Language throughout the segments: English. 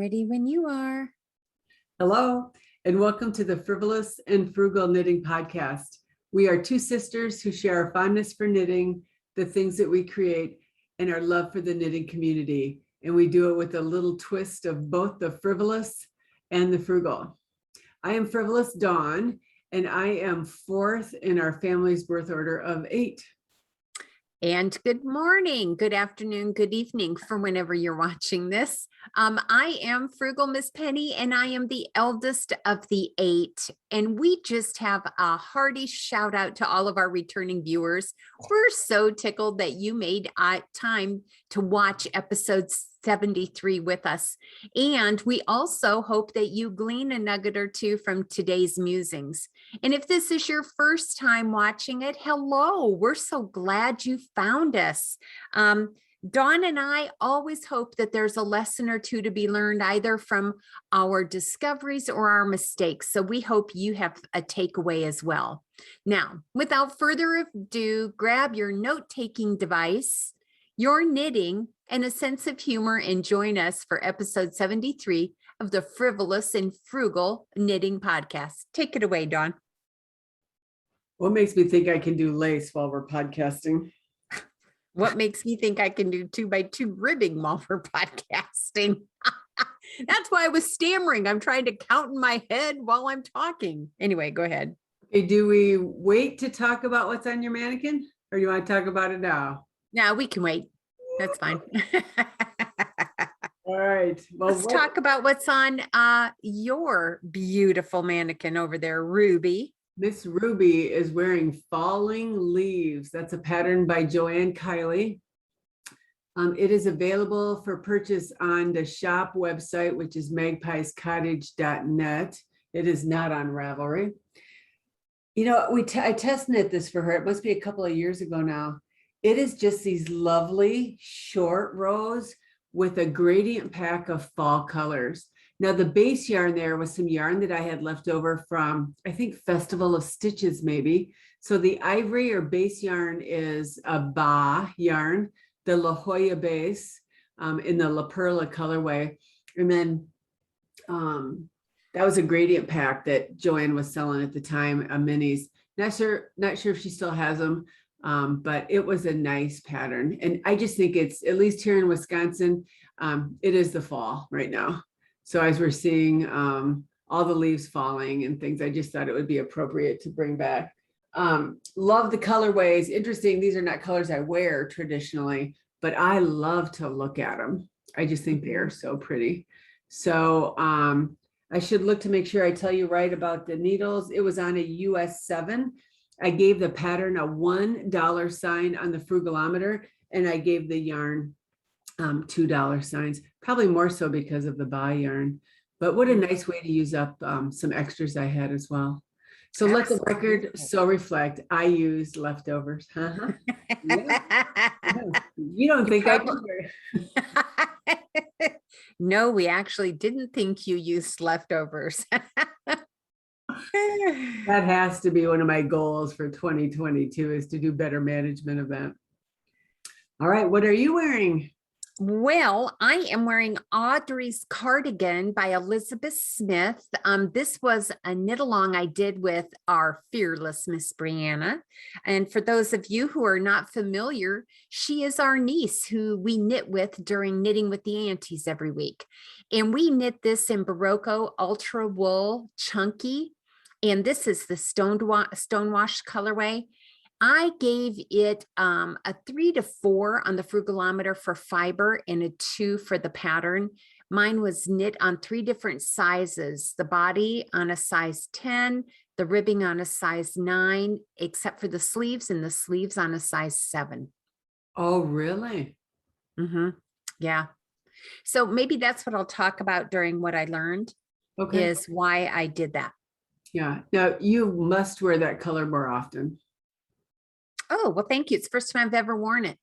Ready when you are. Hello, and welcome to the Frivolous and Frugal Knitting Podcast. We are two sisters who share our fondness for knitting, the things that we create, and our love for the knitting community. And we do it with a little twist of both the frivolous and the frugal. I am Frivolous Dawn, and I am fourth in our family's birth order of 8. And good morning, good afternoon, good evening from whenever you're watching this. I am Frugal Miss Penny, and I am the eldest of the 8. And we just have a hearty shout out to all of our returning viewers. We're so tickled that you made time to watch episode 73 with us. And we also hope that you glean a nugget or two from today's musings. And if this is your first time watching it, hello, we're so glad you found us. Dawn and I always hope that there's a lesson or two to be learned either from our discoveries or our mistakes. So we hope you have a takeaway as well. Now, without further ado, grab your note-taking device, your knitting, and a sense of humor, and join us for episode 73 of the Frivolous and Frugal Knitting Podcast. Take it away, Dawn. What makes me think I can do lace while we're podcasting? What makes me think I can do 2x2 ribbing while we're podcasting? That's why I was stammering. I'm trying to count in my head while I'm talking. Anyway, go ahead. Okay, do we wait to talk about what's on your mannequin, or do you want to talk about it now? No, we can wait. That's fine. All right. Well, let's talk about what's on your beautiful mannequin over there, Ruby. Miss Ruby is wearing Falling Leaves. That's a pattern by Joanne Kiley. It is available for purchase on the shop website, which is magpiescottage.net. It is not on Ravelry. You know, I test knit this for her. It must be a couple of years ago now. It is just these lovely short rows with a gradient pack of fall colors. Now, the base yarn there was some yarn that I had left over from, I think, Festival of Stitches, maybe. So the ivory or base yarn is a Baah yarn, the La Jolla base in the La Perla colorway. And then that was a gradient pack that Joanne was selling at the time, minis. Not sure if she still has them. But it was a nice pattern. And I just think it's, at least here in Wisconsin, it is the fall right now. So as we're seeing all the leaves falling and things, I just thought it would be appropriate to bring back. Love the colorways. Interesting, these are not colors I wear traditionally, but I love to look at them. I just think they are so pretty. So I should look to make sure I tell you right about the needles. It was on a US 7. I gave the pattern a $1 sign on the frugalometer, and I gave the yarn $2 signs, probably more so because of the Baah yarn. But what a nice way to use up some extras I had as well. So let the record so reflect, I used leftovers. Yeah. You don't think I do? No, we actually didn't think you used leftovers. That has to be one of my goals for 2022, is to do better management of that. All right, what are you wearing? Well, I am wearing Audrey's cardigan by Elizabeth Smith. This was a knit along I did with our fearless Miss Brianna. And for those of you who are not familiar, she is our niece who we knit with during Knitting with the Aunties every week. And we knit this in Berroco Ultra Wool Chunky. And this is the Stonewash colorway. I gave it a 3 to 4 on the frugalometer for fiber and a 2 for the pattern. Mine was knit on 3 different sizes, the body on a size 10, the ribbing on a size 9, except for the sleeves, and the sleeves on a size 7. Oh, really? Mm-hmm. Yeah. So maybe that's what I'll talk about during what I learned, is why I did that. Yeah. Now you must wear that color more often. Oh, well, thank you. It's the first time I've ever worn it.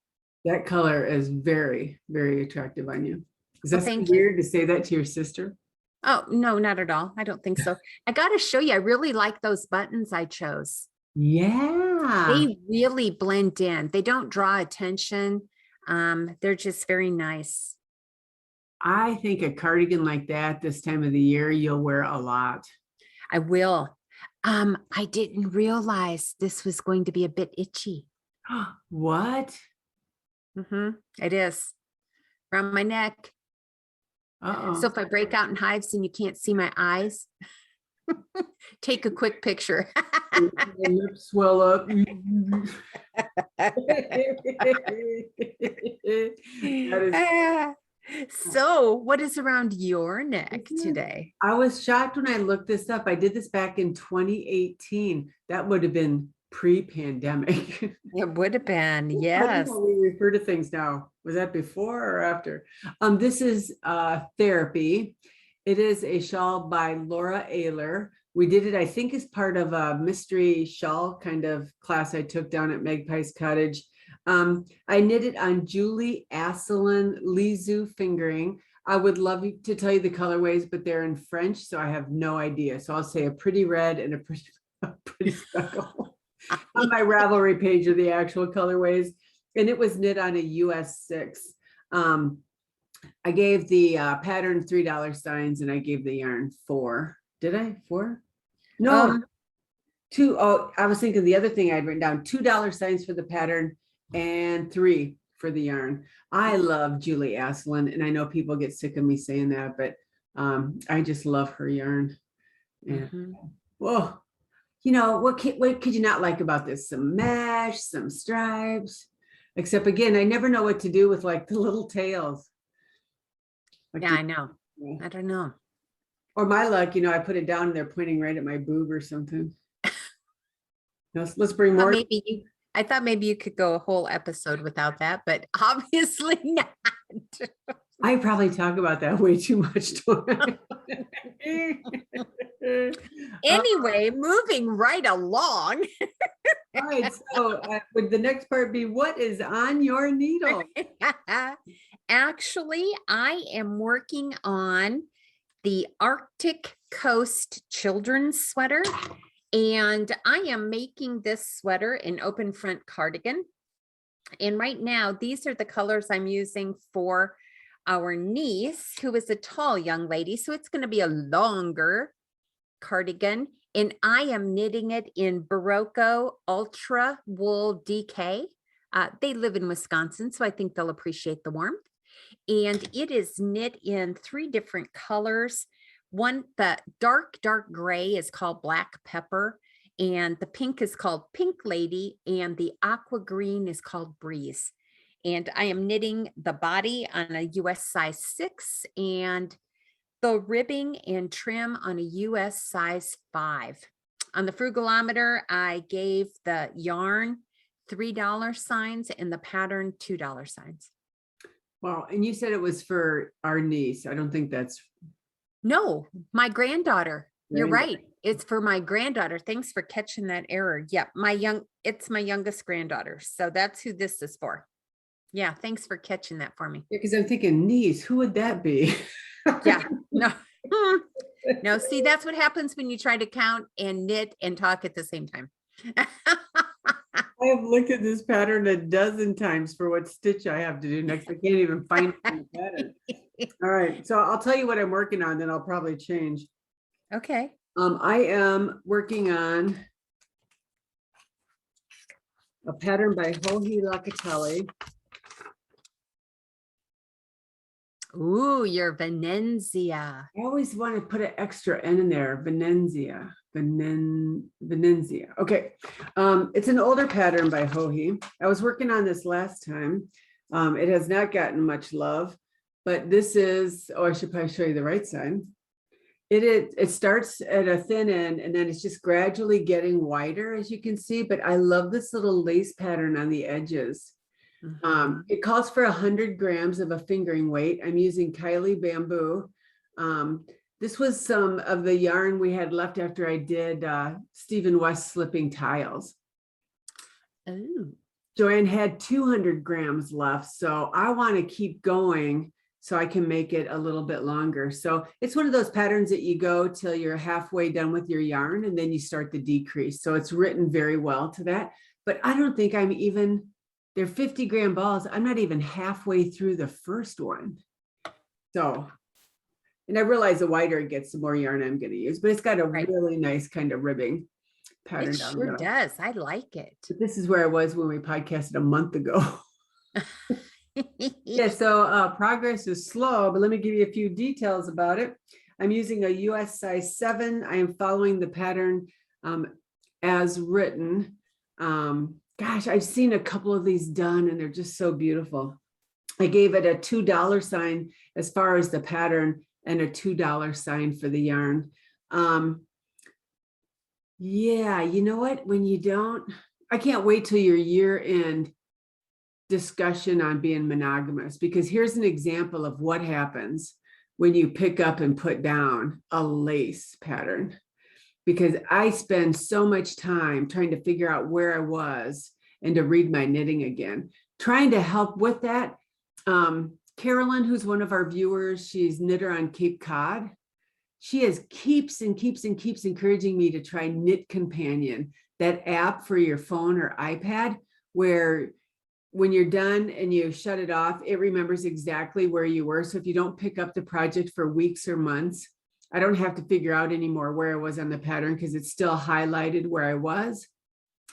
That color is very, very attractive on you. Is that well, weird to say that to your sister? Oh, no, not at all. I don't think so. I got to show you, I really like those buttons I chose. Yeah. They really blend in. They don't draw attention. They're just very nice. I think a cardigan like that this time of the year, you'll wear a lot. I will. I didn't realize this was going to be a bit itchy. What? It is around my neck. Uh-oh. So if I break out in hives and you can't see my eyes, take a quick picture. The lips swell up. So what is around your neck today? I was shocked when I looked this up. I did this back in 2018. That would have been pre-pandemic. It would have been, I yes. don't know how we refer to things now. Was that before or after? This is Therapy. It is a shawl by Laura Aylor. We did it, I think, as part of a mystery shawl kind of class I took down at Magpie's Cottage. I knit it on Julie Asselin Leizu fingering. I would love to tell you the colorways, but they're in French, so I have no idea. So I'll say a pretty red and a pretty speckle. On my Ravelry page are the actual colorways, and it was knit on a US 6. I gave the pattern $3 signs, and I gave the yarn 4. Did I? 4? No, 2. Oh, I was thinking the other thing I'd written down, $2 signs for the pattern and 3 for the yarn. I love Julie Asselin, and I know people get sick of me saying that, but I just love her yarn. Yeah. Whoa. You know, what could you not like about this? Some mesh, some stripes, except again, I never know what to do with like the little tails. Like yeah, I know. I don't know. Or my luck, you know, I put it down and they're pointing right at my boob or something. Let's bring more. I thought maybe you could go a whole episode without that, but obviously not. I probably talk about that way too much. Anyway, moving right along. All right, so would the next part be what is on your needle? Actually, I am working on the Arctic Coast children's sweater, and I am making this sweater in open front cardigan. And right now, these are the colors I'm using for our niece, who is a tall young lady. So it's going to be a longer cardigan. And I am knitting it in Berroco Ultra Wool DK. They live in Wisconsin, so I think they'll appreciate the warmth. And it is knit in 3 different colors. One, the dark gray is called Black Pepper, and the pink is called Pink Lady, and the aqua green is called Breeze. And I am knitting the body on a US size 6 and the ribbing and trim on a US size 5. On the Frugalometer, I gave the yarn $3 signs and the pattern $2 signs. Well, and you said it was for our niece. I don't think that's. No, my granddaughter. You're right. It's for my granddaughter. Thanks for catching that error. Yep, it's my youngest granddaughter. So that's who this is for. Yeah, thanks for catching that for me. Yeah, because I'm thinking niece, who would that be? Yeah, no. No, see, that's what happens when you try to count and knit and talk at the same time. I have looked at this pattern a dozen times for what stitch I have to do next. I can't even find the pattern. All right, so I'll tell you what I'm working on, then I'll probably change. Okay. I am working on a pattern by Joji Locatelli. Ooh, your Venezia. I always want to put an extra N in there. Venezia. Okay. It's an older pattern by Joji. I was working on this last time. It has not gotten much love, but this is, oh, I should probably show you the right side. It starts at a thin end and then it's just gradually getting wider, as you can see, but I love this little lace pattern on the edges. It calls for 100 grams of a fingering weight. I'm using Kiley Bamboo. This was some of the yarn we had left after I did Stephen West slipping tiles. Oh. Joanne had 200 grams left, so I want to keep going so I can make it a little bit longer. So it's one of those patterns that you go till you're halfway done with your yarn and then you start the decrease. So it's written very well to that, but I don't think I'm even, they're 50-gram balls. I'm not even halfway through the first one. So, and I realize the wider it gets, the more yarn I'm going to use, but it's got a Right. really nice kind of ribbing pattern It down the sure middle. does. I like it. But this is where I was when we podcasted a month ago. Yeah, so progress is slow, but let me give you a few details about it. I'm using a US size 7. I am following the pattern as written. Gosh, I've seen a couple of these done and they're just so beautiful. I gave it a $2 sign as far as the pattern and a $2 sign for the yarn. Yeah, you know what? When you don't, I can't wait till your year-end discussion on being monogamous, because here's an example of what happens when you pick up and put down a lace pattern. Because I spend so much time trying to figure out where I was and to read my knitting again, trying to help with that. Carolyn, who's one of our viewers, she's knitter on Cape Cod. She keeps encouraging me to try Knit Companion, that app for your phone or iPad, where when you're done and you shut it off, it remembers exactly where you were. So if you don't pick up the project for weeks or months, I don't have to figure out anymore where I was on the pattern because it's still highlighted where I was.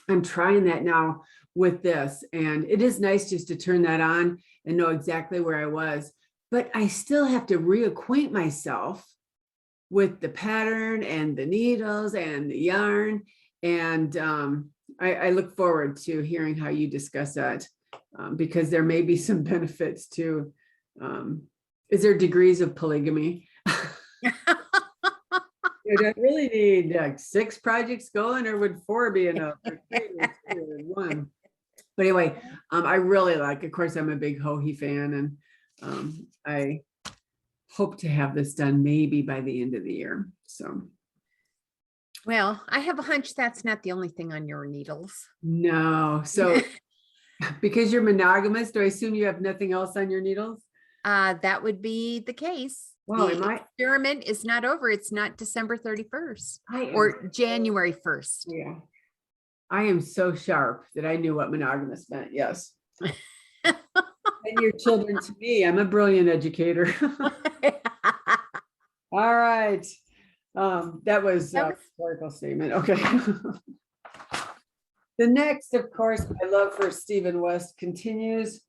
I'm trying that now with this, and it is nice just to turn that on and know exactly where I was, but I still have to reacquaint myself with the pattern and the needles and the yarn. And I look forward to hearing how you discuss that, because there may be some benefits to, is there degrees of polygamy? Do I really need like 6 projects going, or would 4 be enough? Or 3 or 2 or 1? But anyway, I really like, of course, I'm a big Joji fan, and I hope to have this done maybe by the end of the year. So, Well, I have a hunch that's not the only thing on your needles. no. So because you're monogamous, do I assume you have nothing else on your needles? That would be the case. Wow, The experiment is not over. It's not December 31st or January 1st. Yeah. I am so sharp that I knew what monogamous meant. Yes. And your children to me. I'm a brilliant educator. All right. That was a rhetorical statement. Okay. The next, of course, my love for Stephen West continues.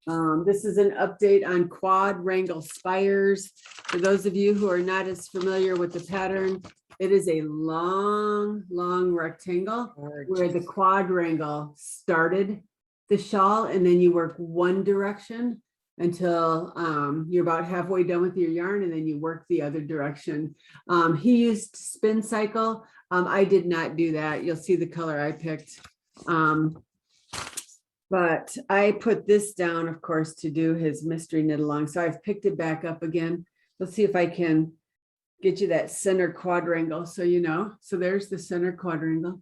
This is an update on Quadrangle Spires. For those of you who are not as familiar with the pattern, it is a long rectangle where the quadrangle started the shawl, and then you work one direction until you're about halfway done with your yarn, and then you work the other direction. He used spin cycle. I did not do that. You'll see the color I picked. But I put this down, of course, to do his mystery knit along. So I've picked it back up again. Let's see if I can get you that center quadrangle, so you know. So there's the center quadrangle.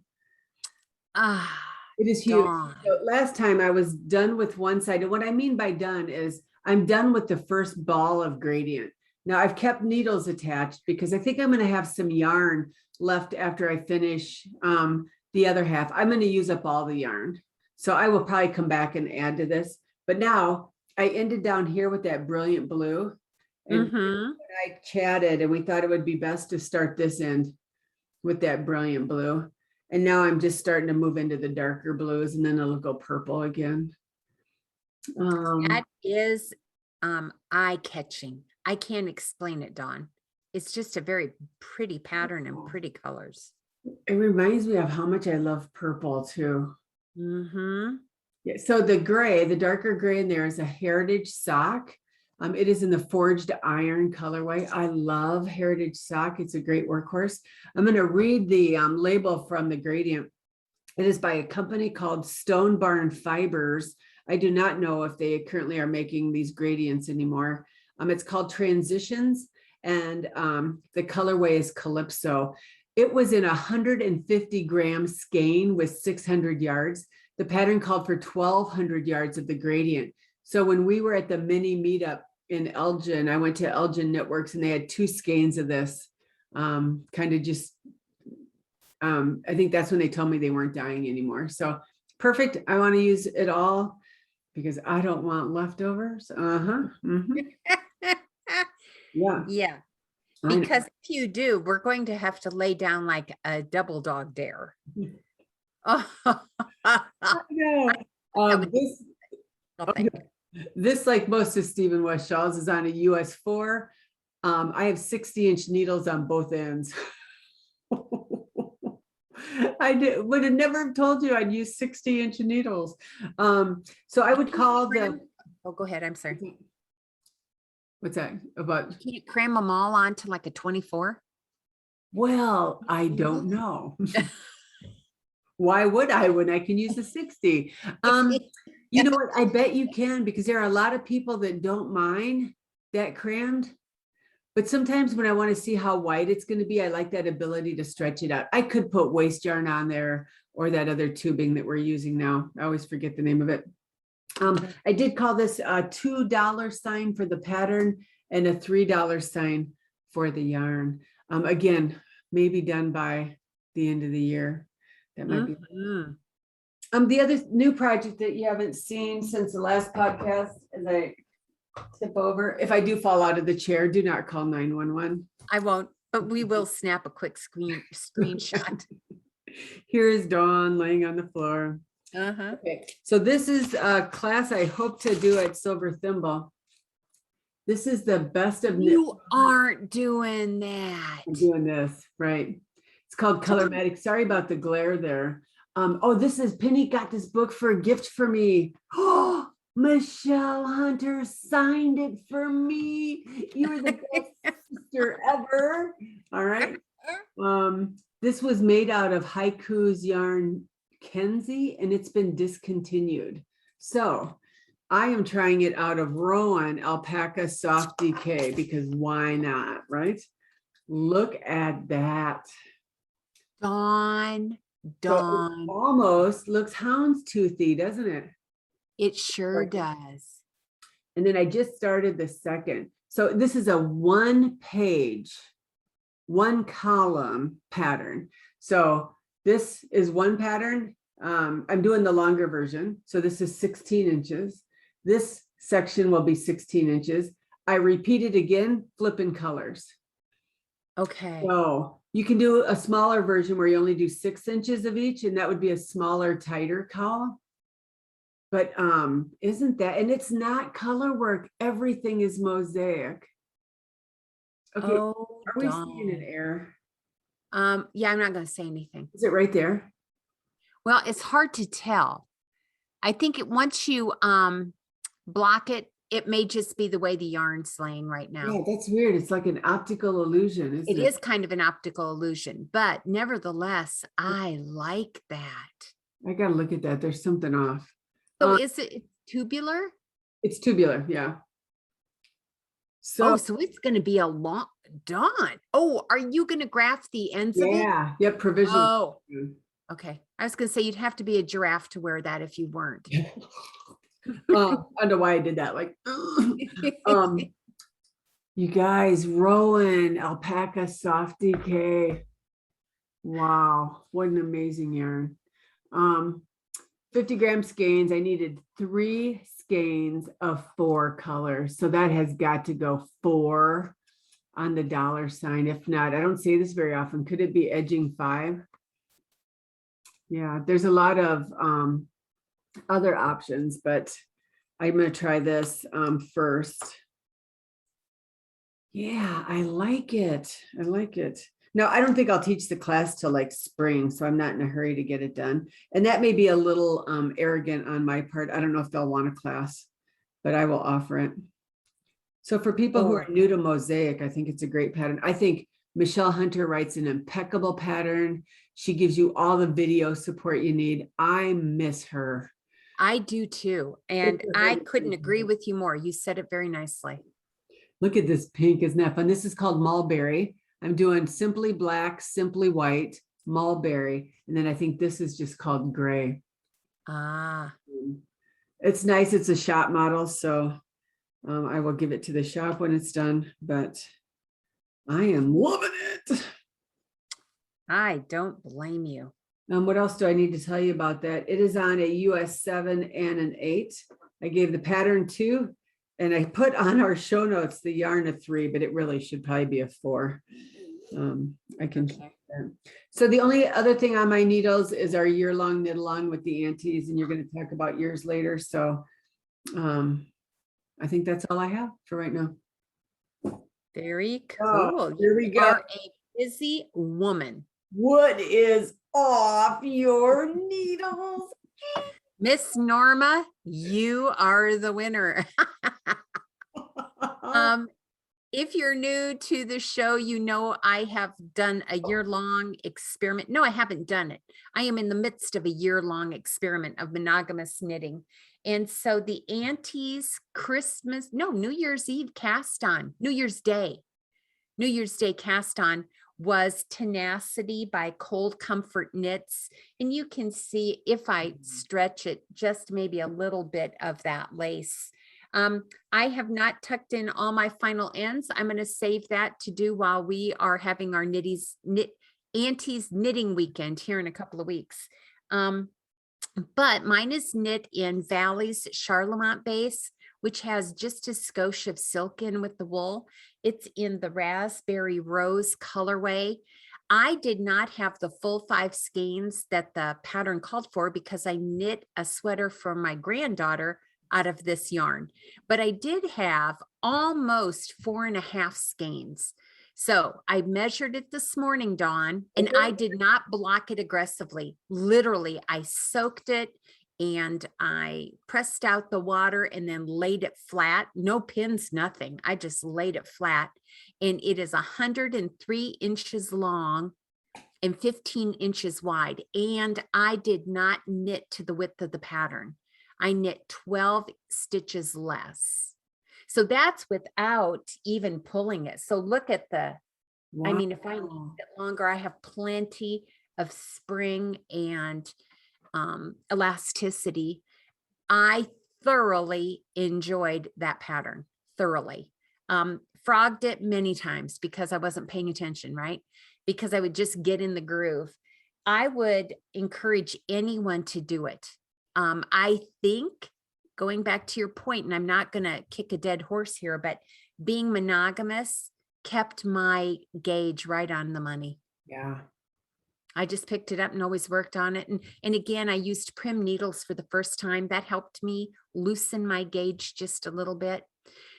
It is huge. So last time I was done with one side. And what I mean by done is I'm done with the first ball of gradient. Now I've kept needles attached because I think I'm going to have some yarn left after I finish the other half. I'm going to use up all the yarn. So I will probably come back and add to this. But now I ended down here with that brilliant blue. And I chatted and we thought it would be best to start this end with that brilliant blue. And now I'm just starting to move into the darker blues, and then it'll go purple again. That is eye-catching. I can't explain it, Dawn. It's just a very pretty pattern and pretty colors. It reminds me of how much I love purple too. Yeah, so the gray, the darker gray in there is a Heritage sock. It is in the forged iron colorway. I love Heritage sock. It's a great workhorse. I'm going to read the label from the gradient. It is by a company called Stone Barn Fibers. I do not know if they currently are making these gradients anymore. It's called Transitions, and the colorway is Calypso. It was in 150 gram skein with 600 yards. The pattern called for 1,200 yards of the gradient. So when we were at the mini meetup in Elgin, I went to Elgin Knitworks and they had 2 skeins of this. Kind of just, I think that's when they told me they weren't dying anymore. So perfect. I want to use it all because I don't want leftovers. Yeah. Yeah, I know. because if you do, we're going to have to lay down like a double dog dare. Oh, I know. that would be This, nothing. this, like most of Stephen West shawls, is on a US 4. I have 60-inch needles on both ends. would have never told you I'd use 60-inch needles. So I would call the. Oh, go ahead. I'm sorry. What's that about? Can you cram them all onto like a 24? Well, I don't know. Why would I when I can use a 60? You know what? I bet you can, because there are a lot of people that don't mind that crammed. But sometimes when I want to see how wide it's going to be, I like that ability to stretch it out. I could put waste yarn on there, or that other tubing that we're using now. I always forget the name of it. I did call this a $2 sign for the pattern and a $3 sign for the yarn. Again, maybe done by the end of the year. That might be. The other new project that you haven't seen since the last podcast, as I tip over, if I do fall out of the chair, do not call 911. I won't, but we will snap a quick screenshot. Here is Dawn laying on the floor. Okay, so this is a class I hope to do at Silver Thimble. This is the best of. You aren't doing that. I'm doing this, right? It's called Colormatic. Sorry about the glare there. Oh, this is Penny got this book for a gift for me. Oh, Michelle Hunter signed it for me. You were the best sister ever. All right. This was made out of Haiku's yarn Kenzie, and it's been discontinued. So I am trying it out of Rowan Alpaca Soft DK, because why not, right? Look at that. Dawn. So it almost looks houndstoothy, doesn't it? It sure does. And then I just started the second. So this is a 1-page, 1-column pattern. So this is one pattern. I'm doing the longer version. So this is 16 inches. This section will be 16 inches. I repeat it again, flipping colors. Okay. So you can do a smaller version where you only do 6 inches of each, and that would be a smaller, tighter cowl. But isn't that, and it's not color work. Everything is mosaic. Okay, oh, are we seeing an error? Yeah, I'm not going to say anything. Is it right there? Well, it's hard to tell. I think once you block it, it may just be the way the yarn's laying right now. Yeah, that's weird. It's like an optical illusion, isn't it? It is kind of an optical illusion, but nevertheless, I like that. I gotta look at that. There's something off. So is it tubular? It's tubular, yeah. So, so it's going to be a long dawn. Oh, are you going to graph the ends of it? Yeah, yep, provisional. Oh, okay. I was going to say you'd have to be a giraffe to wear that if you weren't. I don't know why I did that. Like, you guys, Rowan Alpaca Soft DK. Wow, what an amazing yarn. 50-gram skeins. I needed 3 skeins of 4 colors. So that has got to go 4 on the dollar sign. If not, I don't say this very often. Could it be edging 5? Yeah, there's a lot of other options, but I'm going to try this first. Yeah, I like it. I like it. No, I don't think I'll teach the class till like spring, so I'm not in a hurry to get it done. And that may be a little arrogant on my part. I don't know if they'll want a class, but I will offer it. So for people who are new to mosaic, I think it's a great pattern. I think Michelle Hunter writes an impeccable pattern. She gives you all the video support you need. I miss her. I do too. And I couldn't agree with you more. You said it very nicely. Look at this pink, isn't that fun? This is called Mulberry. I'm doing simply black, simply white, mulberry. And then I think this is just called gray. Ah. It's nice. It's a shop model. So I will give it to the shop when it's done, but I am loving it. I don't blame you. What else do I need to tell you about that? It is on a US 7 and an 8. I gave the pattern 2. And I put on our show notes the yarn of 3, but it really should probably be a 4. I can check that. So the only other thing on my needles is our year-long knit along with the aunties, and you're going to talk about yours later. So I think that's all I have for right now. Very Oh, cool. here we You go. are a busy woman. What is off your needles? Miss Norma, you are the winner. If you're new to the show, you know I have done a year-long experiment. No, I haven't done it. I am in the midst of a year-long experiment of monogamous knitting. And so the aunties New Year's Eve cast on, New Year's Day cast on was Tenacity by Cold Comfort Knits. And you can see if I stretch it, just maybe a little bit of that lace. I have not tucked in all my final ends. I'm going to save that to do while we are having our aunties knitting weekend here in a couple of weeks. But mine is knit in Valley's Charlemont base, which has just a skosh of silk in with the wool. It's in the raspberry rose colorway. I did not have the full 5 skeins that the pattern called for because I knit a sweater for my granddaughter out of this yarn, but I did have almost 4.5 skeins. So I measured it this morning, Dawn, and I did not block it aggressively. Literally, I soaked it and I pressed out the water and then laid it flat. No pins, nothing. I just laid it flat. And it is 103 inches long and 15 inches wide. And I did not knit to the width of the pattern. I knit 12 stitches less. So that's without even pulling it. So look at the, wow. I mean, if I need it longer, I have plenty of spring and elasticity. I thoroughly enjoyed that pattern, thoroughly. Frogged it many times because I wasn't paying attention, right? Because I would just get in the groove. I would encourage anyone to do it. I think, going back to your point, and I'm not going to kick a dead horse here, but being monogamous kept my gauge right on the money. Yeah. I just picked it up and always worked on it. And again, I used prim needles for the first time. That helped me loosen my gauge just a little bit.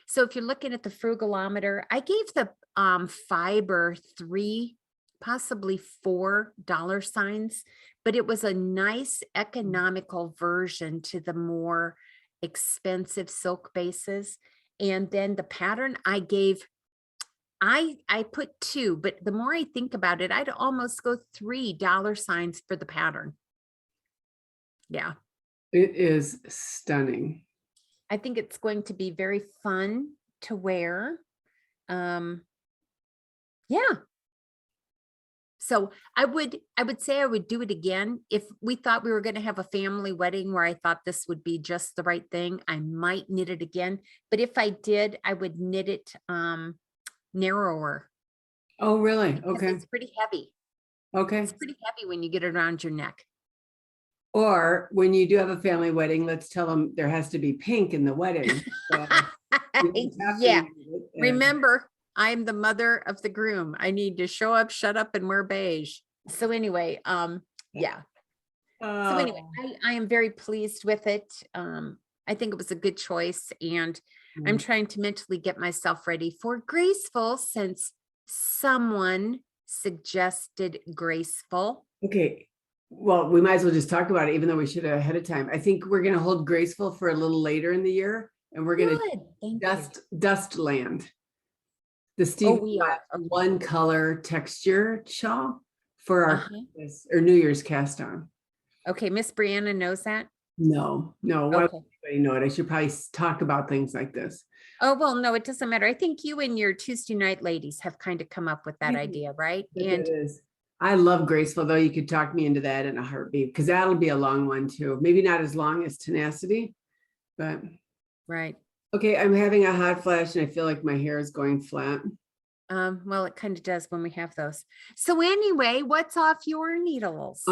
So if you're looking at the frugalometer, I gave the fiber 3, possibly $4 signs, but it was a nice economical version to the more expensive silk bases. And then the pattern I gave, I put 2, but the more I think about it, I'd almost go $3 signs for the pattern. Yeah. It is stunning. I think it's going to be very fun to wear. Yeah. So I would say I would do it again. If we thought we were going to have a family wedding where I thought this would be just the right thing, I might knit it again. But if I did, I would knit it narrower. Oh, really? Okay. It's pretty heavy. Okay. It's pretty heavy when you get it around your neck. Or when you do have a family wedding, let's tell them there has to be pink in the wedding. So yeah. Remember, I'm the mother of the groom. I need to show up, shut up, and wear beige. So anyway, yeah. So anyway, I am very pleased with it. I think it was a good choice, and I'm trying to mentally get myself ready for graceful since someone suggested graceful. Okay. Well, we might as well just talk about it, even though we should have ahead of time. I think we're going to hold graceful for a little later in the year, and we're going to dust land. The Steve one color texture shawl for our or New Year's cast on. Okay, Miss Brianna knows that. No. Why would anybody know it? I should probably talk about things like this. Oh, well, no, it doesn't matter. I think you and your Tuesday night ladies have kind of come up with that idea, right? And it is. I love graceful, though. You could talk me into that in a heartbeat, because that'll be a long one too. Maybe not as long as Tenacity, but right. Okay, I'm having a hot flash and I feel like my hair is going flat. Well, it kind of does when we have those. So anyway, what's off your needles?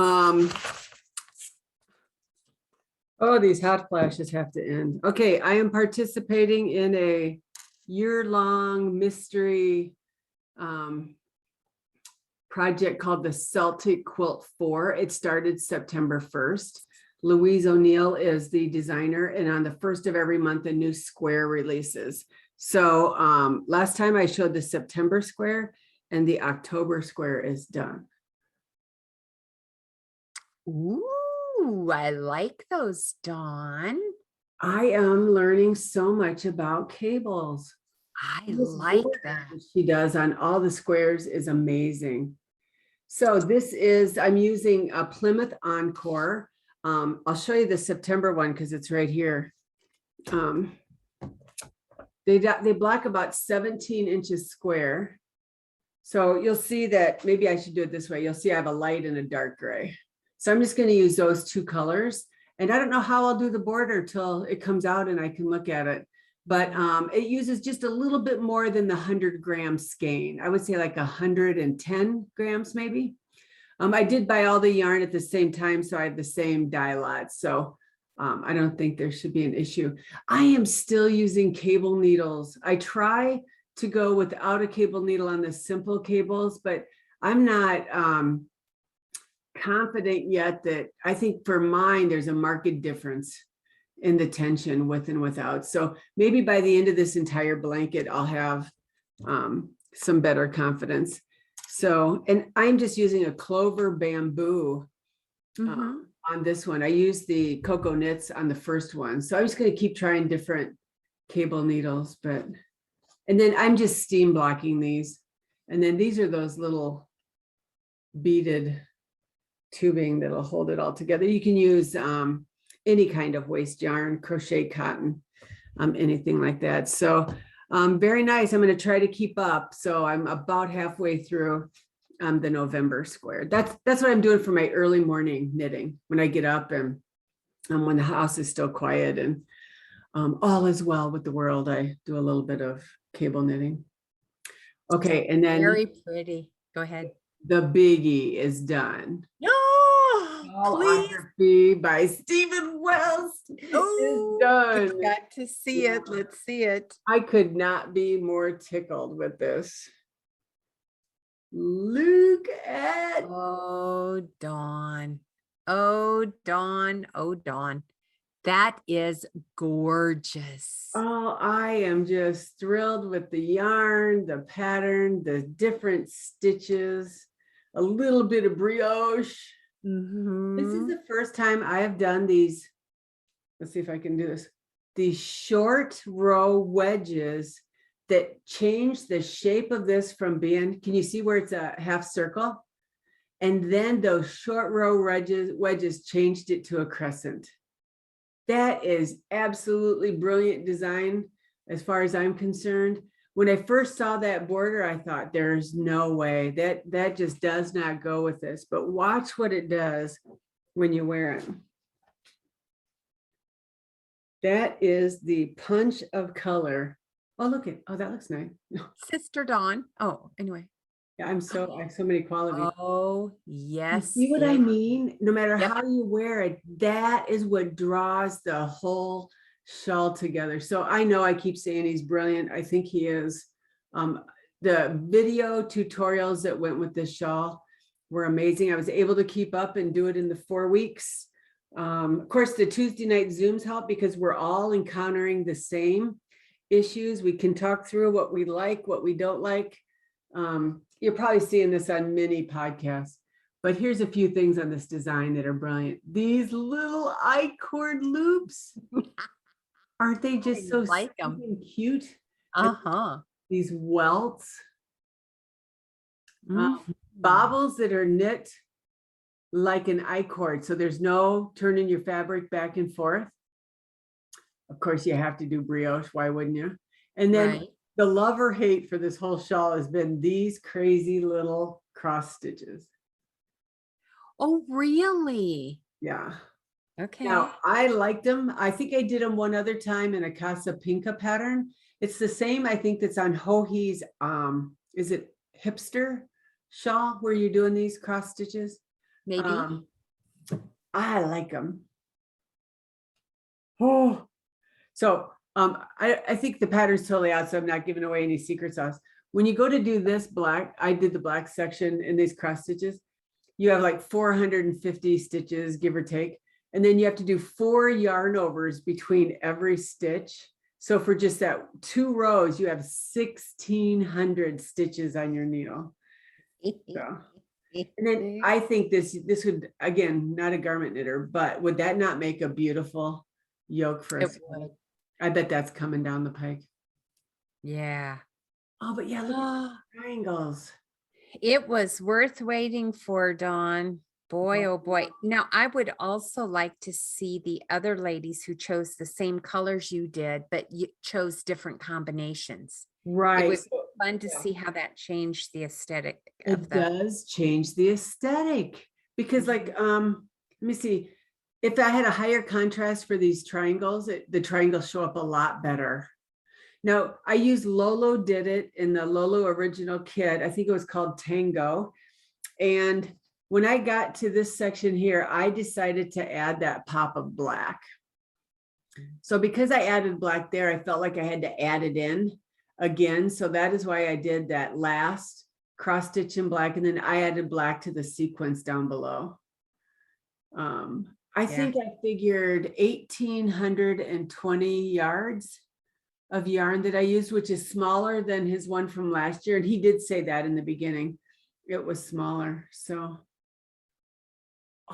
Oh, these hot flashes have to end. Okay, I am participating in a year-long mystery project called the Celtic Quilt 4. It started September 1st. Louise O'Neill is the designer, and on the first of every month, a new square releases. So last time I showed the September square, and the October square is done. Ooh, I like those, Dawn. I am learning so much about cables. I This like border that. she does on all the squares is amazing. So this is, I'm using a Plymouth Encore. I'll show you the September one because it's right here. They block about 17 inches square. So you'll see that, maybe I should do it this way. You'll see I have a light and a dark gray. So I'm just going to use those two colors. And I don't know how I'll do the border till it comes out and I can look at it. But it uses just a little bit more than the 100-gram skein. I would say like 110 grams maybe. I did buy all the yarn at the same time, so I have the same dye lot. So I don't think there should be an issue. I am still using cable needles. I try to go without a cable needle on the simple cables, but I'm not confident yet that I think for mine, there's a marked difference in the tension with and without. So maybe by the end of this entire blanket, I'll have some better confidence. So, and I'm just using a clover bamboo on this one. I used the cocoa knits on the first one. So I'm just going to keep trying different cable needles, and then I'm just steam blocking these. And then these are those little beaded tubing that'll hold it all together. You can use any kind of waste yarn, crochet cotton, anything like that. So very nice. I'm going to try to keep up. So I'm about halfway through the November square. That's what I'm doing for my early morning knitting when I get up and when the house is still quiet and all is well with the world. I do a little bit of cable knitting. Okay, and then very pretty. Go ahead. The biggie is done. No, Shawlography by Stephen Wells is done. Got to see it. Let's see it. I could not be more tickled with this. Look at. Oh, Dawn. Oh, Dawn. Oh, Dawn. That is gorgeous. Oh, I am just thrilled with the yarn, the pattern, the different stitches, a little bit of brioche. This is the first time I have done these. Let's see if I can do this. These short row wedges that change the shape of this from being, can you see where it's a half circle? And then those short row wedges changed it to a crescent. That is absolutely brilliant design as far as I'm concerned. When I first saw that border, I thought there's no way that just does not go with this, but watch what it does when you wear it. That is the punch of color. Oh, look at, oh, that looks nice. Sister Dawn. Oh, anyway. Yeah, I have so many qualities. Oh, yes. You see what I mean? No matter how you wear it, that is what draws the whole shawl together. So I know I keep saying he's brilliant. I think he is. The video tutorials that went with this shawl were amazing. I was able to keep up and do it in the 4 weeks. Of course, the Tuesday night Zooms help because we're all encountering the same issues. We can talk through what we like, what we don't like. You're probably seeing this on many podcasts, but here's a few things on this design that are brilliant. These little I-cord loops, aren't they just so like cute? These welts, bobbles that are knit like an I-cord. So there's no turning your fabric back and forth. Of course, you have to do brioche. Why wouldn't you? And then the love or hate for this whole shawl has been these crazy little cross stitches. Oh, really? Yeah. Okay. Now, I liked them. I think I did them one other time in a Casa Pinka pattern. It's the same, I think, that's on Hohi's, is it hipster shawl where you're doing these cross stitches? Maybe. I like them. Oh, so I think the pattern's totally out, so I'm not giving away any secret sauce. When you go to do this black, I did the black section in these cross stitches. You have like 450 stitches, give or take. And then you have to do 4 yarn overs between every stitch. So for just that 2 rows, you have 1,600 stitches on your needle. So, and then I think this would, again, not a garment knitter, but would that not make a beautiful yoke for us? I bet that's coming down the pike. Yeah. Oh, but yeah, look at the triangles. It was worth waiting for, Dawn. Boy, oh boy. Now, I would also like to see the other ladies who chose the same colors you did, but you chose different combinations. Right. It was fun to see how that changed the aesthetic of It does change the aesthetic because like, let me see. If I had a higher contrast for these triangles, the triangles show up a lot better. Now, I used Lolo did it in the Lolo original kit. I think it was called Tango. And when I got to this section here, I decided to add that pop of black. So because I added black there, I felt like I had to add it in again. So that is why I did that last cross stitch in black. And then I added black to the sequence down below. I think I figured 1,820 yards of yarn that I used, which is smaller than his one from last year. And he did say that in the beginning, it was smaller. So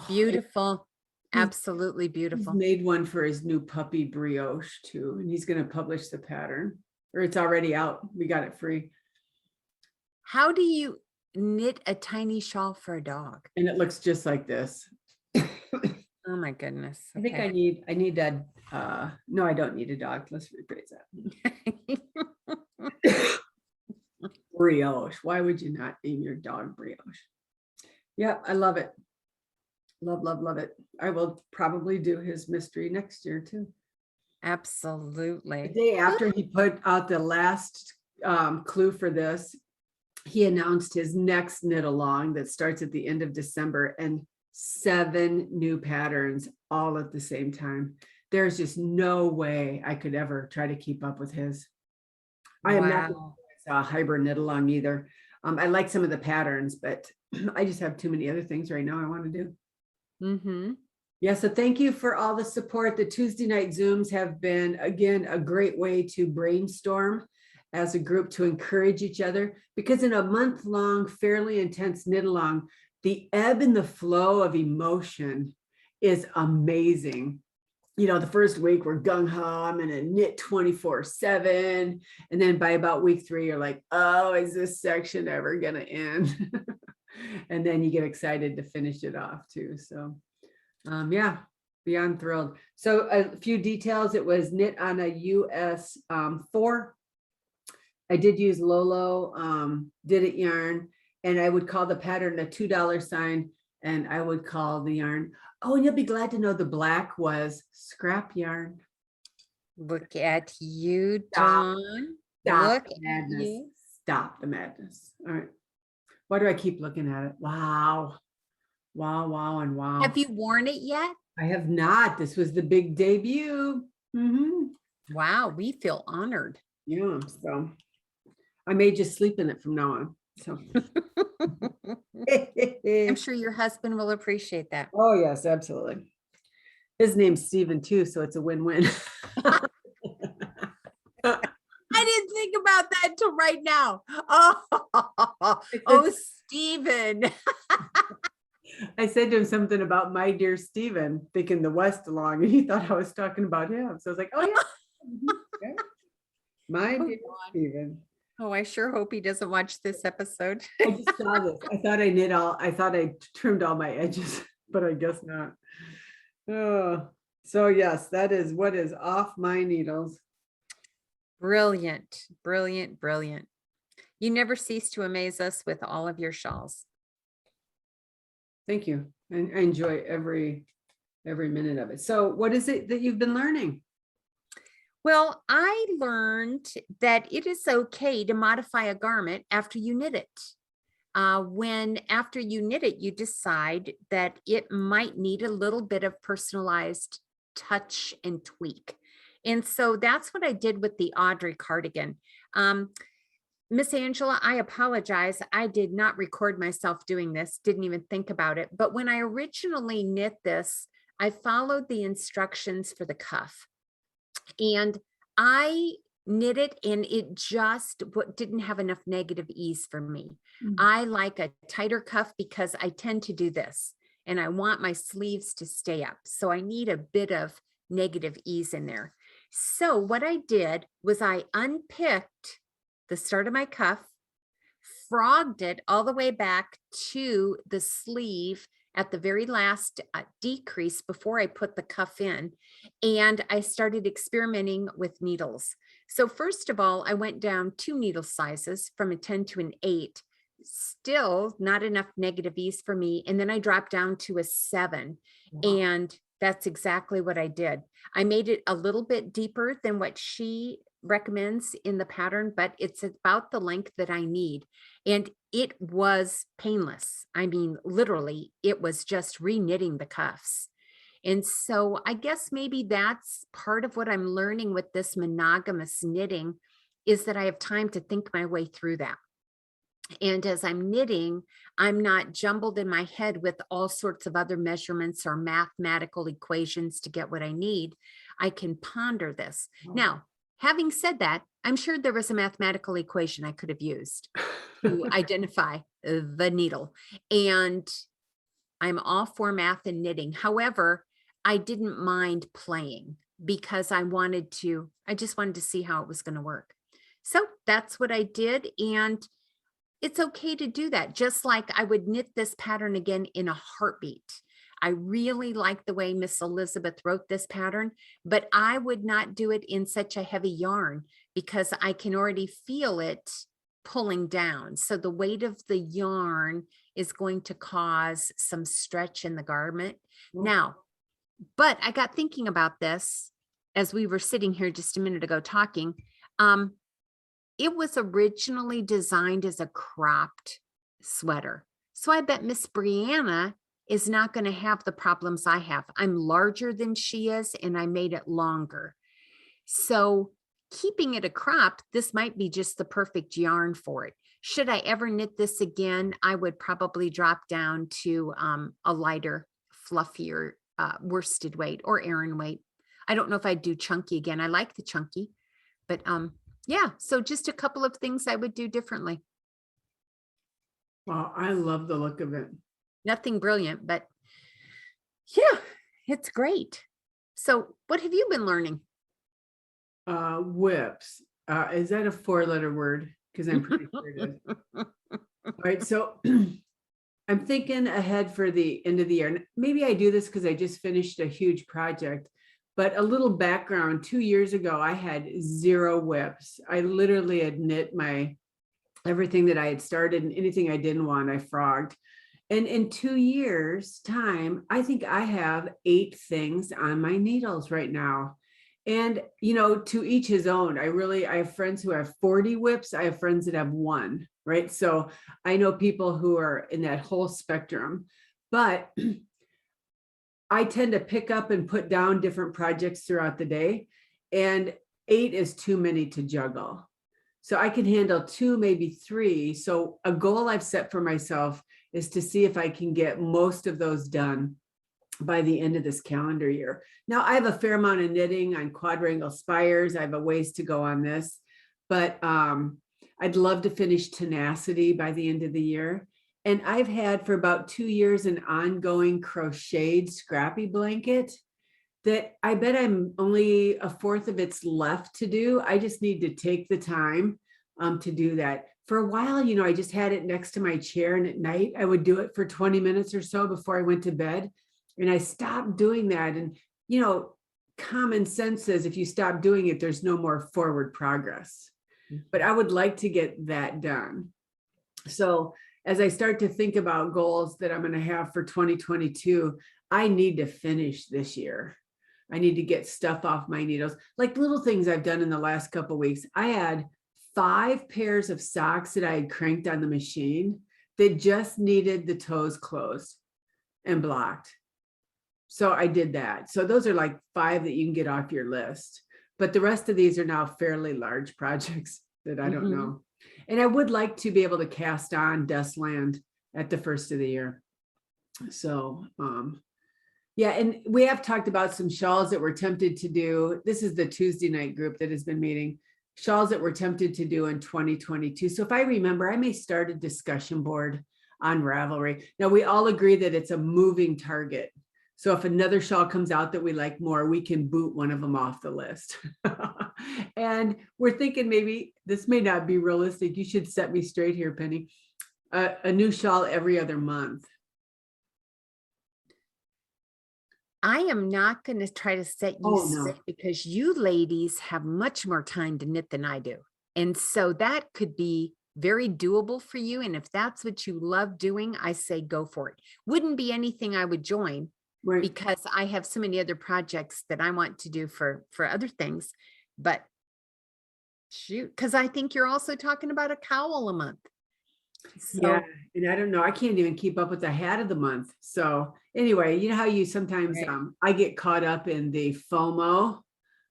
beautiful. Absolutely beautiful. He's made one for his new puppy brioche too. And he's going to publish the pattern, or it's already out. We got it free. How do you knit a tiny shawl for a dog? And it looks just like this. Oh my goodness. I think I need that. No, I don't need a dog. Let's rephrase that. Brioche. Why would you not name your dog Brioche? Yeah, I love it. Love, love, love it. I will probably do his mystery next year too. Absolutely. The day after he put out the last clue for this, he announced his next knit along that starts at the end of December, and 7 new patterns all at the same time. There's just no way I could ever try to keep up with his. I am not a hybrid knit along either. I like some of the patterns, but I just have too many other things right now I want to do. Yeah, so thank you for all the support. The Tuesday night Zooms have been, again, a great way to brainstorm as a group to encourage each other, because in a month-long, fairly intense knit along, the ebb and the flow of emotion is amazing. You know, the first week we're gung-ho, I'm gonna knit 24/7. And then by about week 3, you're like, oh, is this section ever gonna end? And then you get excited to finish it off too. So yeah, beyond thrilled. So a few details. It was knit on a US 4. I did use Lolo did it yarn, and I would call the pattern a $2 sign, and I would call the yarn. Oh, and you'll be glad to know the black was scrap yarn. Look at you, Dawn. Stop the madness. Stop the madness. All right. Why do I keep looking at it? Wow. Wow, wow, and wow. Have you worn it yet? I have not. This was the big debut. Wow, we feel honored. Yeah, so I may just sleep in it from now on. So I'm sure your husband will appreciate that. Oh, yes, absolutely. His name's Stephen too, so it's a win-win. I didn't think about that till right now. Oh, Stephen. I said to him something about my dear Stephen, thinking the West along, and he thought I was talking about him. So I was like, oh yeah. Okay. My dear Stephen. Oh, I sure hope he doesn't watch this episode. I just saw this. I thought I trimmed all my edges, but I guess not. Oh, so yes, that is what is off my needles. Brilliant, brilliant, brilliant. You never cease to amaze us with all of your shawls. Thank you. I enjoy every minute of it. So what is it that you've been learning? Well, I learned that it is okay to modify a garment after you knit it. When after you knit it, you decide that it might need a little bit of personalized touch and tweak. And so that's what I did with the Audrey cardigan. Miss Angela, I apologize. I did not record myself doing this, didn't even think about it. But when I originally knit this, I followed the instructions for the cuff. And I knit it and it just didn't have enough negative ease for me. I like a tighter cuff because I tend to do this and I want my sleeves to stay up. So I need a bit of negative ease in there. So what I did was I unpicked the start of my cuff, frogged it all the way back to the sleeve at the very last decrease before I put the cuff in, and I started experimenting with needles. So first of all, I went down 2 needle sizes from a 10 to an 8, still not enough negative ease for me. And then I dropped down to a 7. Wow. And that's exactly what I did. I made it a little bit deeper than what she recommends in the pattern, but it's about the length that I need. And it was painless. I mean, literally, it was just re-knitting the cuffs. And so I guess maybe that's part of what I'm learning with this monogamous knitting, is that I have time to think my way through that. And as I'm knitting, I'm not jumbled in my head with all sorts of other measurements or mathematical equations to get what I need. I can ponder this. Now, having said that, I'm sure there was a mathematical equation I could have used to identify the needle. And I'm all for math and knitting. However, I didn't mind playing because I just wanted to see how it was going to work. So that's what I did. And it's okay to do that. Just like I would knit this pattern again in a heartbeat. I really like the way Miss Elizabeth wrote this pattern, but I would not do it in such a heavy yarn because I can already feel it pulling down. So the weight of the yarn is going to cause some stretch in the garment. Now, but I got thinking about this as we were sitting here just a minute ago talking. It was originally designed as a cropped sweater. So I bet Miss Brianna is not going to have the problems I have. I'm larger than she is, and I made it longer. So keeping it a crop, this might be just the perfect yarn for it. Should I ever knit this again, I would probably drop down to a lighter, fluffier worsted weight or Aran weight. I don't know if I'd do chunky again. I like the chunky, but yeah, so just a couple of things I would do differently. Wow, I love the look of it. Nothing brilliant, but yeah, it's great. So what have you been learning? Whips. Is that a 4-letter word? Because I'm pretty sure it is. All right, so I'm thinking ahead for the end of the year. And maybe I do this because I just finished a huge project. But a little background, 2 years ago, I had 0 whips. I literally had knit everything that I had started, and anything I didn't want, I frogged. And in 2 years' time, I think I have 8 things on my needles right now. And, you know, to each his own. I have friends who have 40 whips. I have friends that have 1, right? So I know people who are in that whole spectrum. But I tend to pick up and put down different projects throughout the day, and 8 is too many to juggle. So I can handle 2, maybe 3. So a goal I've set for myself is to see if I can get most of those done by the end of this calendar year. Now I have a fair amount of knitting on Quadrangle Spires. I have a ways to go on this, but I'd love to finish Tenacity by the end of the year. And I've had for about 2 years an ongoing crocheted scrappy blanket that I bet I'm only a 1/4 of it's left to do. I just need to take the time to do that. For a while, you know, I just had it next to my chair, and at night I would do it for 20 minutes or so before I went to bed. And I stopped doing that. And, you know, common sense says if you stop doing it, there's no more forward progress. But I would like to get that done. So as I start to think about goals that I'm going to have for 2022, I need to finish this year. I need to get stuff off my needles, like little things I've done in the last couple of weeks. I had 5 pairs of socks that I had cranked on the machine that just needed the toes closed and blocked. So I did that. So those are like 5 that you can get off your list. But the rest of these are now fairly large projects that I don't know. And I would like to be able to cast on Dustland at the first of the year. So, yeah, and we have talked about some shawls that we're tempted to do. This is the Tuesday night group that has been meeting. Shawls that we're tempted to do in 2022. So if I remember, I may start a discussion board on Ravelry. Now, we all agree that it's a moving target. So if another shawl comes out that we like more, we can boot one of them off the list. And we're thinking maybe this may not be realistic. You should set me straight here, Penny. A new shawl every other month. I am not going to try to set you straight because you ladies have much more time to knit than I do. And so that could be very doable for you. And if that's what you love doing, I say go for it. Wouldn't be anything I would join, right, because I have so many other projects that I want to do for other things. But shoot, because I think you're also talking about a cowl a month. So, yeah, and I don't know, I can't even keep up with the hat of the month. So anyway, you know how you sometimes I get caught up in the FOMO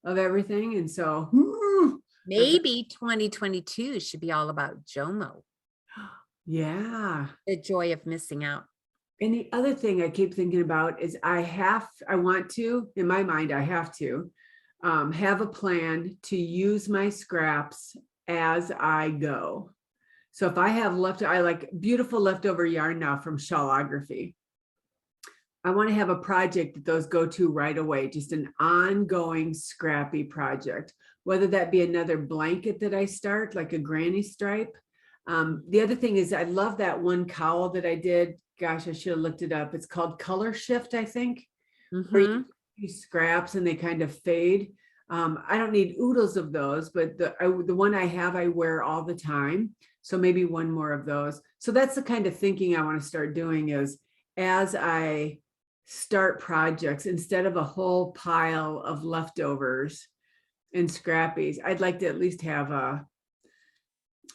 of everything, and so maybe 2022 should be all about JOMO. Yeah, the joy of missing out. And the other thing I keep thinking about is I want to, in my mind, I have to have a plan to use my scraps as I go. So if I have I like beautiful leftover yarn now from Shawlography. I want to have a project that those go to right away, just an ongoing scrappy project, whether that be another blanket that I start, like a granny stripe. The other thing is I love that one cowl that I did. Gosh, I should have looked it up. It's called Color Shift, I think, where you use scraps and they kind of fade. I don't need oodles of those, but the one I have, I wear all the time. So maybe one more of those. So that's the kind of thinking I want to start doing is as I start projects, instead of a whole pile of leftovers and scrappies, I'd like to at least have a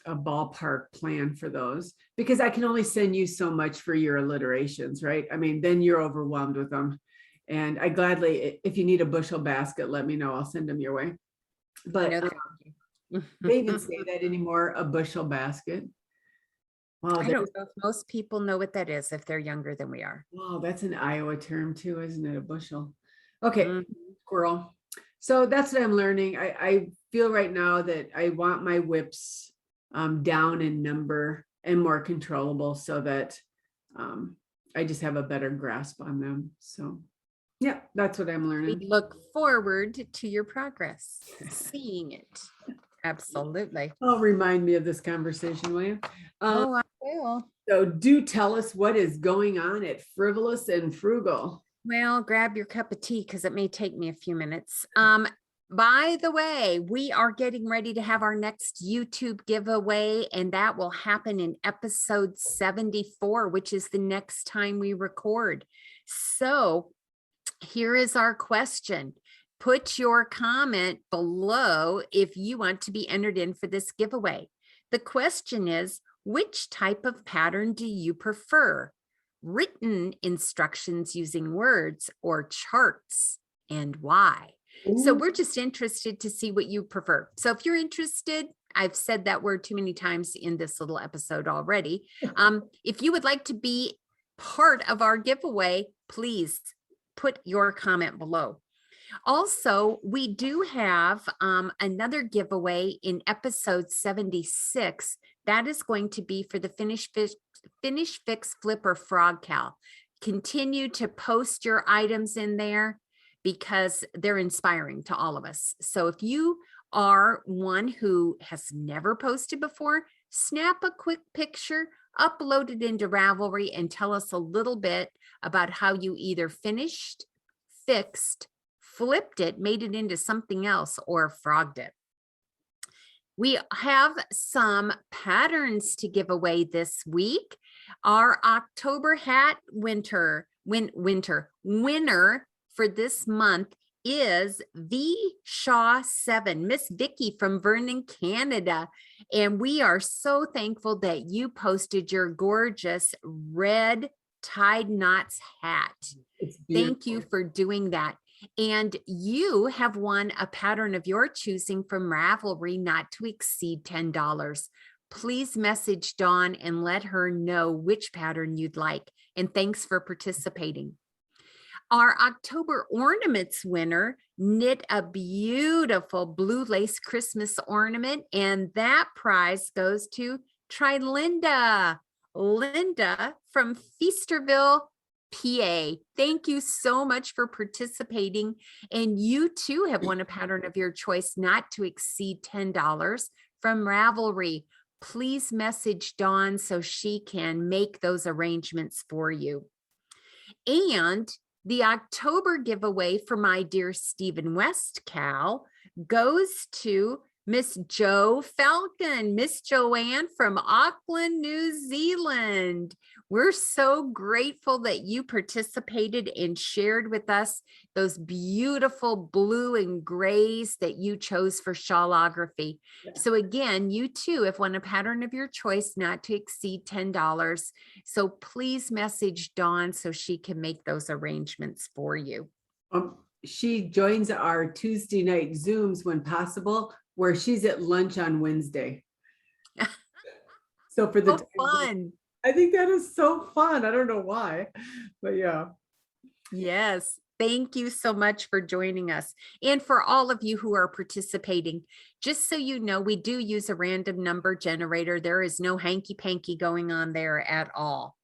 ballpark plan for those, because I can only send you so much for your alliterations, right? I mean, then you're overwhelmed with them. And I gladly, if you need a bushel basket, let me know. I'll send them your way. But they even say that anymore, a bushel basket. Wow, I don't know if most people know what that is if they're younger than we are. Wow, that's an Iowa term too, isn't it? A bushel. Okay, squirrel. So that's what I'm learning. I feel right now that I want my whips down in number and more controllable so that I just have a better grasp on them. So yeah, that's what I'm learning. We look forward to your progress, seeing it. Absolutely. Oh, remind me of this conversation, will you? I will. So do tell us what is going on at Frivolous and Frugal. Well, grab your cup of tea because it may take me a few minutes. By the way, we are getting ready to have our next YouTube giveaway, and that will happen in episode 74, which is the next time we record. So here is our question. Put your comment below if you want to be entered in for this giveaway. The question is, which type of pattern do you prefer? Written instructions using words or charts, and why? Ooh. So we're just interested to see what you prefer. So if you're interested, I've said that word too many times in this little episode already. If you would like to be part of our giveaway, please put your comment below. Also, we do have another giveaway in episode 76. That is going to be for the Finish Fix Flipper Frog Cal. Continue to post your items in there because they're inspiring to all of us. So if you are one who has never posted before, snap a quick picture, upload it into Ravelry, and tell us a little bit about how you either finished, fixed, flipped it, made it into something else, or frogged it. We have some patterns to give away this week. Our October hat winner for this month is V Shaw 7, Miss Vicky from Vernon, Canada. And we are so thankful that you posted your gorgeous red Tied Knots hat. It's Thank you beautiful. for doing that. And you have won a pattern of your choosing from Ravelry, not to exceed $10. Please message Dawn and let her know which pattern you'd like. And thanks for participating. Our October ornaments winner knit a beautiful blue lace Christmas ornament, and that prize goes to Linda from Feasterville, PA. Thank you so much for participating. And you too have won a pattern of your choice, not to exceed $10 from Ravelry. Please message Dawn so she can make those arrangements for you. And the October giveaway for my dear Stephen West Cal goes to Miss Jo Falcon, Miss Joanne from Auckland, New Zealand. We're so grateful that you participated and shared with us those beautiful blue and grays that you chose for Shawlography. Yeah. So again, you too have won a pattern of your choice, not to exceed $10. So please message Dawn so she can make those arrangements for you. She joins our Tuesday night Zooms when possible, where she's at lunch on Wednesday. So for the fun. I think that is so fun. I don't know why, but yeah. Yes. Thank you so much for joining us. And for all of you who are participating, just so you know, we do use a random number generator. There is no hanky panky going on there at all.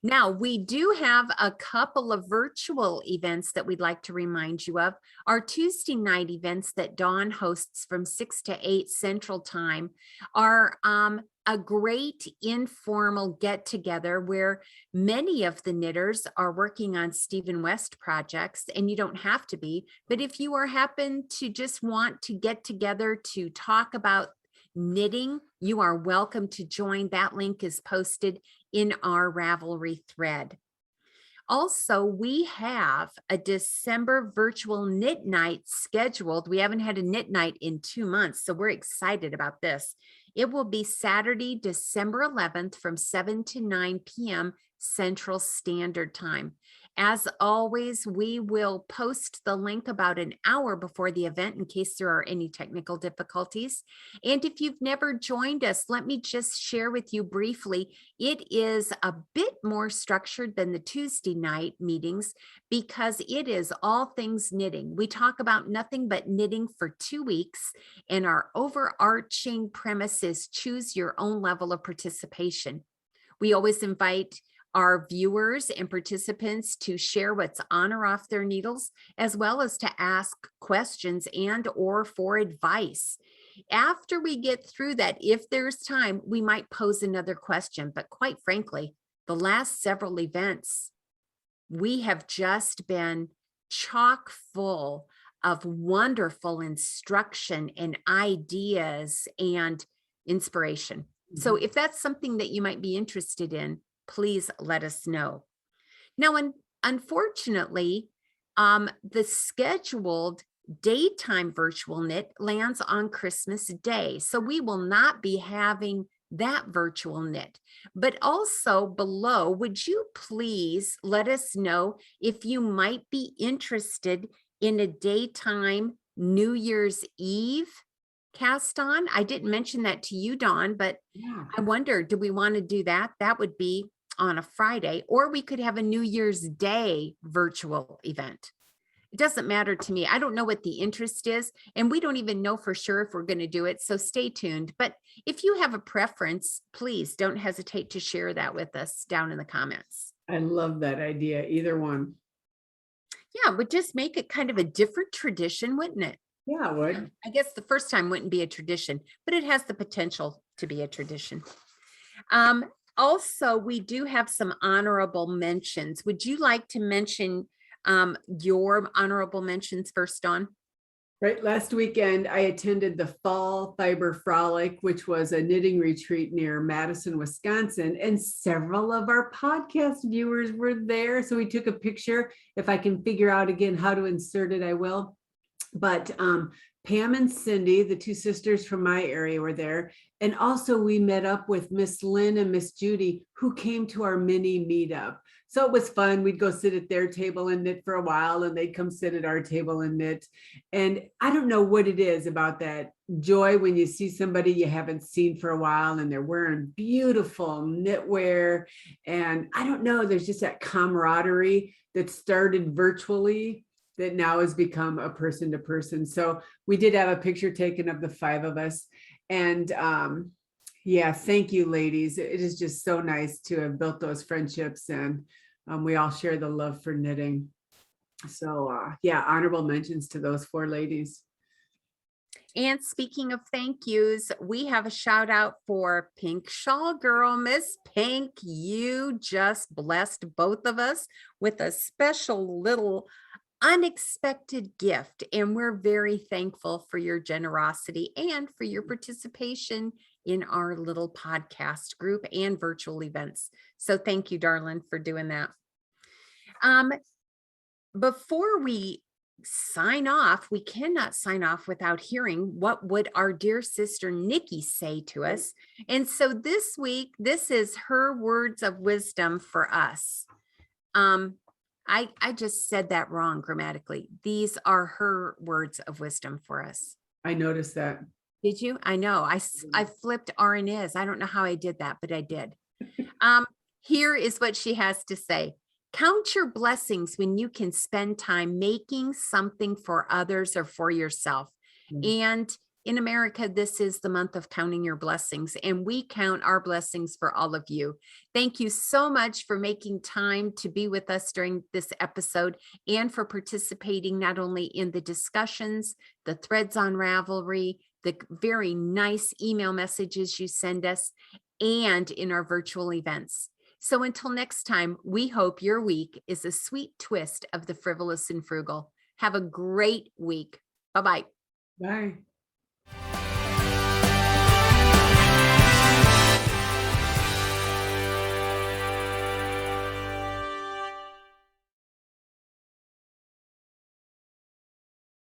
Now, we do have a couple of virtual events that we'd like to remind you of. Our Tuesday night events that Dawn hosts from 6 to 8 Central Time are a great informal get together where many of the knitters are working on Stephen West projects, and you don't have to be, but if you are happen to just want to get together to talk about knitting, you are welcome to join. That link is posted in our Ravelry thread. Also, we have a December virtual knit night scheduled. We haven't had a knit night in 2 months, so we're excited about this. It will be Saturday, December 11th from 7 to 9 p.m. Central Standard Time. As always, we will post the link about an hour before the event in case there are any technical difficulties. And if you've never joined us, let me just share with you briefly. It is a bit more structured than the Tuesday night meetings because it is all things knitting. We talk about nothing but knitting for 2 weeks, and our overarching premise is choose your own level of participation. We always invite our viewers and participants to share what's on or off their needles, as well as to ask questions and or for advice. After we get through that, if there's time, we might pose another question. But quite frankly, the last several events, we have just been chock full of wonderful instruction and ideas and inspiration. So if that's something that you might be interested in, please let us know. Now, unfortunately, the scheduled daytime virtual knit lands on Christmas Day. So we will not be having that virtual knit. But also below, would you please let us know if you might be interested in a daytime New Year's Eve cast on? I didn't mention that to you, Dawn, but yeah. I wonder, do we want to do that? That would be on a Friday, or we could have a New Year's Day virtual event. It doesn't matter to me. I don't know what the interest is, and we don't even know for sure if we're going to do it. So stay tuned. But if you have a preference, please don't hesitate to share that with us down in the comments. I love that idea. Either one. Yeah, it would just make it kind of a different tradition, wouldn't it? Yeah, it would. I guess the first time wouldn't be a tradition, but it has the potential to be a tradition. Also, we do have some honorable mentions. Would you like to mention your honorable mentions first, Dawn? Right. Last weekend, I attended the Fall Fiber Frolic, which was a knitting retreat near Madison, Wisconsin, and several of our podcast viewers were there. So we took a picture. If I can figure out again how to insert it, I will. But Pam and Cindy, the two sisters from my area, were there. And also we met up with Miss Lynn and Miss Judy, who came to our mini meetup. So it was fun. We'd go sit at their table and knit for a while, and they'd come sit at our table and knit. And I don't know what it is about that joy when you see somebody you haven't seen for a while and they're wearing beautiful knitwear. And I don't know, there's just that camaraderie that started virtually that now has become a person to person. So we did have a picture taken of the 5 of us. And yeah, thank you, ladies. It is just so nice to have built those friendships, and we all share the love for knitting. So yeah, honorable mentions to those 4 ladies. And speaking of thank yous, we have a shout out for Pink Shawl Girl. Miss Pink, you just blessed both of us with a special little unexpected gift. And we're very thankful for your generosity and for your participation in our little podcast group and virtual events. So thank you, darling, for doing that. Before we sign off, we cannot sign off without hearing what would our dear sister Nicky say to us. And so this week, this is her words of wisdom for us. I just said that wrong grammatically. These are her words of wisdom for us. I noticed that. Did you? I know. I flipped R and is. I don't know how I did that, but I did. Here is what she has to say. Count your blessings when you can spend time making something for others or for yourself. And in America, this is the month of counting your blessings, and we count our blessings for all of you. Thank you so much for making time to be with us during this episode and for participating not only in the discussions, the threads on Ravelry, the very nice email messages you send us, and in our virtual events. So until next time, we hope your week is a sweet twist of the frivolous and frugal. Have a great week. Bye-bye. Bye.